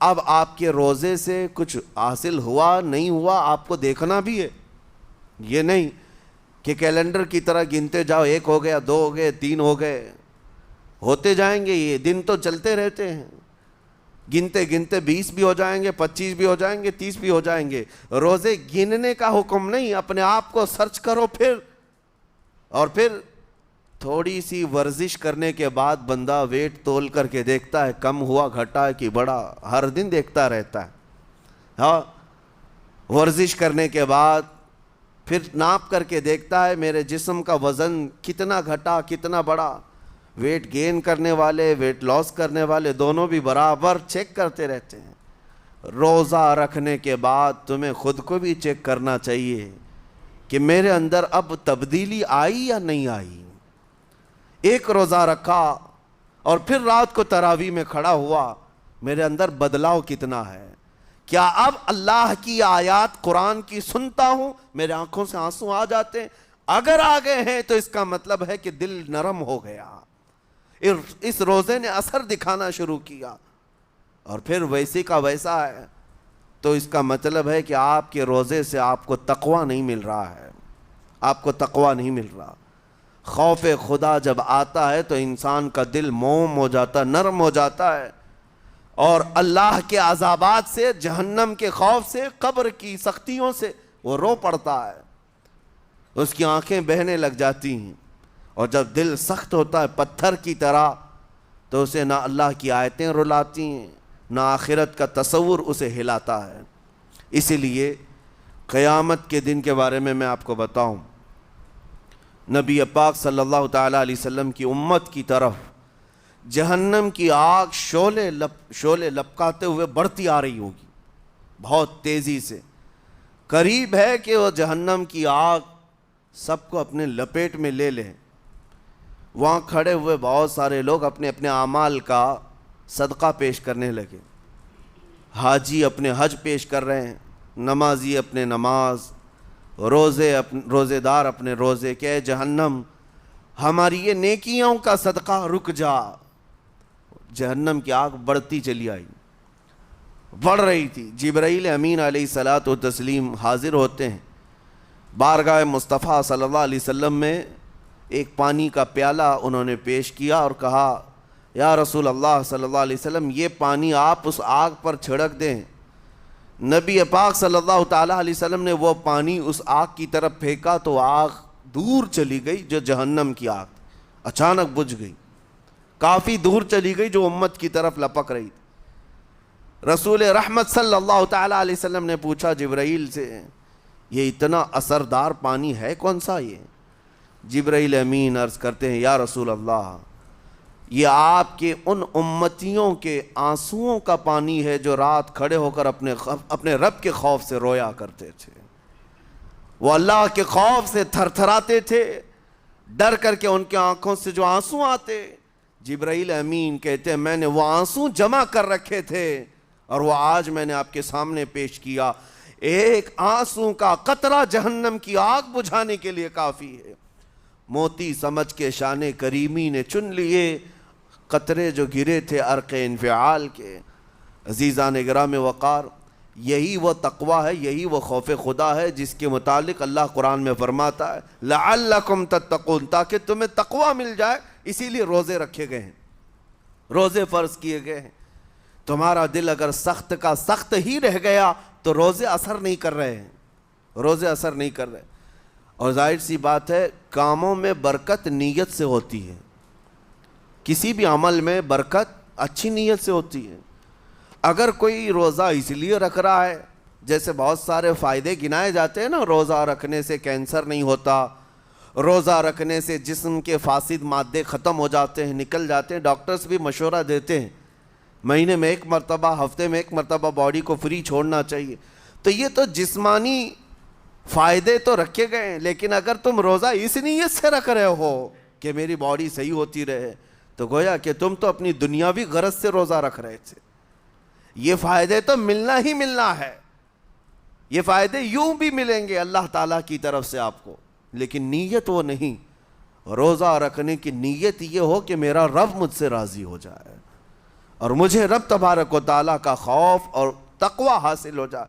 اب آپ کے روزے سے کچھ حاصل ہوا نہیں ہوا آپ کو دیکھنا بھی ہے، یہ نہیں کہ کیلنڈر کی طرح گنتے جاؤ، 1 ہو گیا، 2 ہو گئے، 3 ہو گئے، ہوتے جائیں گے، یہ دن تو چلتے رہتے ہیں، گنتے گنتے 20 بھی ہو جائیں گے، 25 بھی ہو جائیں گے، 30 بھی ہو جائیں گے۔ روزے گننے کا حکم نہیں، اپنے آپ کو سرچ کرو پھر تھوڑی سی ورزش کرنے کے بعد بندہ ویٹ تول کر کے دیکھتا ہے کم ہوا گھٹا ہے کہ بڑا، ہر دن دیکھتا رہتا ہے۔ ہاں، ورزش کرنے کے بعد پھر ناپ کر کے دیکھتا ہے میرے جسم کا وزن کتنا گھٹا کتنا بڑا۔ ویٹ گین کرنے والے ویٹ لاس کرنے والے دونوں بھی برابر چیک کرتے رہتے ہیں۔ روزہ رکھنے کے بعد تمہیں خود کو بھی چیک کرنا چاہیے کہ میرے اندر اب تبدیلی آئی یا نہیں آئی۔ ایک روزہ رکھا اور پھر رات کو تراویح میں کھڑا ہوا، میرے اندر بدلاؤ کتنا ہے؟ کیا اب اللہ کی آیات قرآن کی سنتا ہوں، میرے آنکھوں سے آنسو آ جاتے ہیں؟ اگر آ گئے ہیں تو اس کا مطلب ہے کہ دل نرم ہو گیا، اس روزے نے اثر دکھانا شروع کیا، اور پھر ویسے کا ویسا ہے، تو اس کا مطلب ہے کہ آپ کے روزے سے آپ کو تقویٰ نہیں مل رہا ہے، آپ کو تقویٰ نہیں مل رہا۔ خوف خدا جب آتا ہے تو انسان کا دل موم ہو جاتا، نرم ہو جاتا ہے، اور اللہ کے عذابات سے، جہنم کے خوف سے، قبر کی سختیوں سے وہ رو پڑتا ہے، اس کی آنکھیں بہنے لگ جاتی ہیں۔ اور جب دل سخت ہوتا ہے پتھر کی طرح، تو اسے نہ اللہ کی آیتیں رلاتی ہیں، نہ آخرت کا تصور اسے ہلاتا ہے۔ اسی لیے قیامت کے دن کے بارے میں آپ کو بتاؤں، نبی پاک صلی اللہ تعالیٰ علیہ وسلم کی امت کی طرف جہنم کی آگ شعلے لپکاتے ہوئے بڑھتی آ رہی ہوگی، بہت تیزی سے۔ قریب ہے کہ وہ جہنم کی آگ سب کو اپنے لپیٹ میں لے لیں۔ وہاں کھڑے ہوئے بہت سارے لوگ اپنے اپنے اعمال کا صدقہ پیش کرنے لگے۔ حاجی اپنے حج پیش کر رہے ہیں، نمازی اپنے نماز، روزے دار اپنے روزے، کہ اے جہنم ہماری یہ نیکیوں کا صدقہ رک جا۔ جہنم کی آگ بڑھتی چلی آئی، بڑھ رہی تھی۔ جبرائیل امین علیہ الصلاۃ والتسلیم حاضر ہوتے ہیں بارگاہ مصطفیٰ صلی اللہ علیہ وسلم میں، ایک پانی کا پیالہ انہوں نے پیش کیا اور کہا یا رسول اللہ صلی اللہ علیہ وسلم، یہ پانی آپ اس آگ پر چھڑک دیں۔ نبی پاک صلی اللہ تعالیٰ علیہ وسلم نے وہ پانی اس آگ کی طرف پھینکا تو آگ دور چلی گئی، جو جہنم کی آگ اچانک بجھ گئی، کافی دور چلی گئی، جو امت کی طرف لپک رہی تھی۔ رسول رحمت صلی اللہ تعالیٰ علیہ وسلم نے پوچھا جبرائیل سے، یہ اتنا اثردار پانی ہے کون سا؟ یہ جبرائیل امین عرض کرتے ہیں یا رسول اللہ، یہ آپ کے ان امتیوں کے آنسوؤں کا پانی ہے جو رات کھڑے ہو کر اپنے رب کے خوف سے رویا کرتے تھے۔ وہ اللہ کے خوف سے تھر تھراتے تھے، ڈر کر کے ان کے آنکھوں سے جو آنسو آتے، جبرائیل امین کہتے ہیں میں نے وہ آنسو جمع کر رکھے تھے اور وہ آج میں نے آپ کے سامنے پیش کیا۔ ایک آنسو کا قطرہ جہنم کی آگ بجھانے کے لیے کافی ہے۔ موتی سمجھ کے شان کریمی نے چن لیے قطرے جو گرے تھے عرق انفعال کے۔ عزیزان گرام وقار، یہی وہ تقویٰ ہے، یہی وہ خوف خدا ہے جس کے متعلق اللہ قرآن میں فرماتا ہے لعلکم تتقون، تاکہ تمہیں تقویٰ مل جائے، اسی لیے روزے رکھے گئے ہیں، روزے فرض کیے گئے ہیں۔ تمہارا دل اگر سخت کا سخت ہی رہ گیا تو روزے اثر نہیں کر رہے ہیں، روزے اثر نہیں کر رہے۔ اور ظاہر سی بات ہے کاموں میں برکت نیت سے ہوتی ہے، کسی بھی عمل میں برکت اچھی نیت سے ہوتی ہے۔ اگر کوئی روزہ اس لیے رکھ رہا ہے، جیسے بہت سارے فائدے گنائے جاتے ہیں نا، روزہ رکھنے سے کینسر نہیں ہوتا، روزہ رکھنے سے جسم کے فاسد مادے ختم ہو جاتے ہیں، نکل جاتے ہیں، ڈاکٹرز بھی مشورہ دیتے ہیں مہینے میں 1 مرتبہ، ہفتے میں 1 مرتبہ باڈی کو فری چھوڑنا چاہیے۔ تو یہ تو جسمانی فائدے تو رکھے گئے ہیں، لیکن اگر تم روزہ اس نیت سے رکھ رہے ہو کہ میری باڈی صحیح ہوتی رہے، تو گویا کہ تم تو اپنی دنیاوی غرض سے روزہ رکھ رہے تھے۔ یہ فائدے تو ملنا ہی ملنا ہے، یہ فائدے یوں بھی ملیں گے اللہ تعالیٰ کی طرف سے آپ کو، لیکن نیت وہ نہیں۔ روزہ رکھنے کی نیت یہ ہو کہ میرا رب مجھ سے راضی ہو جائے، اور مجھے رب تبارک و تعالیٰ کا خوف اور تقوی حاصل ہو جائے.